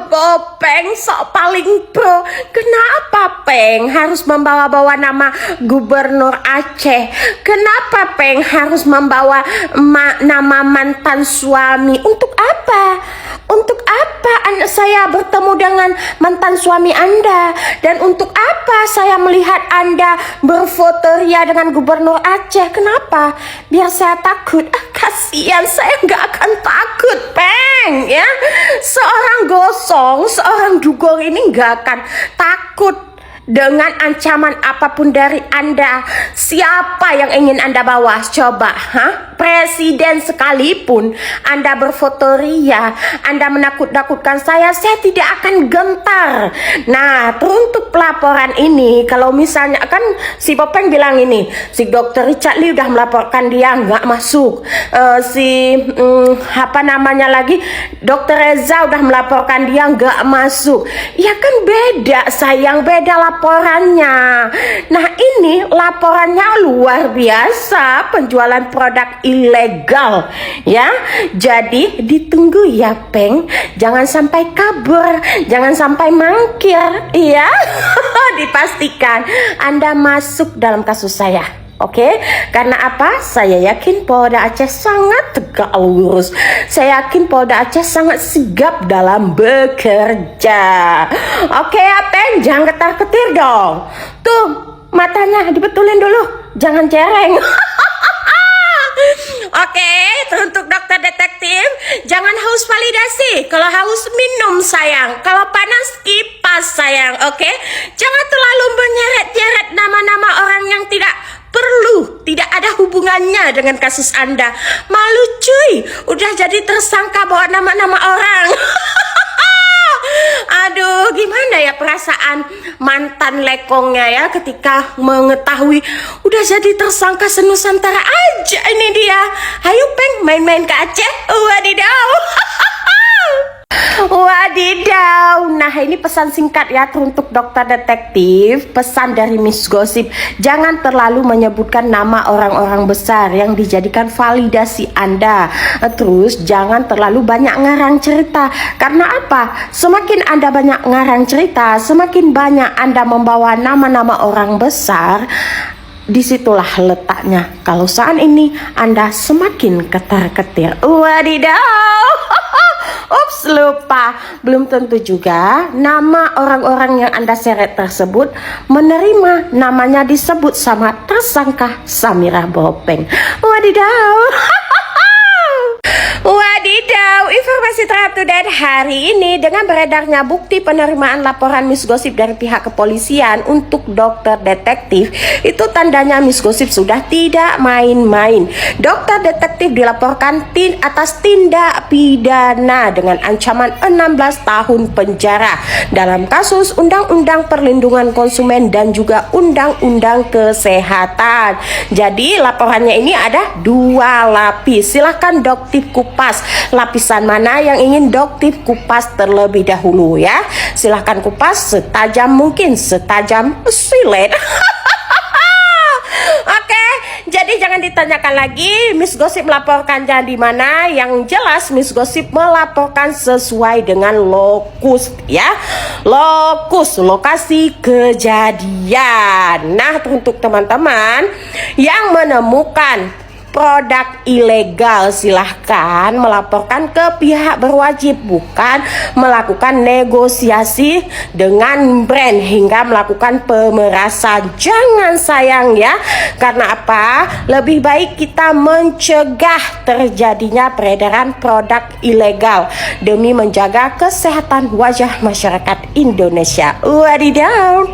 Bopeng sok paling pro. Kenapa Peng harus membawa-bawa nama Gubernur Aceh? Kenapa Peng harus membawa nama mantan suami? Untuk apa? Untuk apa saya bertemu dengan mantan suami Anda? Dan untuk apa saya melihat Anda berfotoria dengan Gubernur Aceh? Kenapa? Biar saya takut. Kasihan, saya nggak akan takut, Peng. Ya, seorang gosong, seorang dugong ini nggak akan takut dengan ancaman apapun dari Anda. Siapa yang ingin Anda bawa? Coba, Presiden sekalipun Anda berfotoria, Anda menakut-nakutkan saya tidak akan gentar. Nah, untuk pelaporan ini, kalau misalnya kan si Bopeng bilang ini, si Dr. Richard Lee udah melaporkan dia nggak masuk. Apa namanya lagi, Dr. Reza udah melaporkan dia nggak masuk. Ya kan beda sayang, beda laporannya. Nah ini laporannya luar biasa, penjualan produk ilegal ya. Jadi ditunggu ya Peng, jangan sampai kabur, jangan sampai mangkir ya. Dipastikan Anda masuk dalam kasus saya. Oke, karena apa? Saya yakin Polda Aceh sangat tegak lurus. Saya yakin Polda Aceh sangat sigap dalam bekerja. Oke ya Peng, jangan ketar-ketir dong. Tuh, matanya dibetulin dulu, jangan cereng. Oke, untuk dokter detektif, jangan haus validasi. Kalau haus minum sayang, kalau panas kipas sayang. Oke, jangan terlalu menyeret-nyeret nama-nama orang yang tidak perlu, tidak ada hubungannya dengan kasus Anda. Malu cuy, udah jadi tersangka bawa nama-nama orang. Aduh, gimana ya perasaan mantan lekongnya ya ketika mengetahui udah jadi tersangka senusantara aja ini dia. Ayo Peng, main-main ke Aceh. Wadidaw. Wadidaw. Nah ini pesan singkat ya untuk dokter detektif. Pesan dari Miss Gosip, jangan terlalu menyebutkan nama orang-orang besar yang dijadikan validasi Anda. Terus jangan terlalu banyak ngarang cerita. Karena apa? Semakin Anda banyak ngarang cerita, semakin banyak Anda membawa nama-nama orang besar, disitulah letaknya. Kalau saat ini Anda semakin ketar-ketir. Wadidaw. Ups, lupa. Belum tentu juga nama orang-orang yang Anda seret tersebut menerima namanya disebut sama tersangka Samirah Bopeng. Wadidaw. Wadidaw, informasi terupdate hari ini dengan beredarnya bukti penerimaan laporan Miss Gosip dari pihak kepolisian untuk dokter detektif, itu tandanya Miss Gosip sudah tidak main-main. Dokter detektif dilaporkan atas tindak pidana dengan ancaman 16 tahun penjara dalam kasus Undang-Undang Perlindungan Konsumen dan juga Undang-Undang Kesehatan. Jadi laporannya ini ada 2 lapis. Silahkan doktif kupas lapisan mana yang ingin doktif kupas terlebih dahulu ya. Silahkan kupas setajam mungkin, setajam silet. Oke, jadi jangan ditanyakan lagi Miss Gosip melaporkannya di mana. Yang jelas Miss Gosip melaporkan sesuai dengan lokus ya. Lokus, lokasi kejadian. Nah, untuk teman-teman yang menemukan produk ilegal, silahkan melaporkan ke pihak berwajib, bukan melakukan negosiasi dengan brand hingga melakukan pemerasan. Jangan sayang ya, karena apa? Lebih baik kita mencegah terjadinya peredaran produk ilegal demi menjaga kesehatan wajah masyarakat Indonesia. Wadidaw.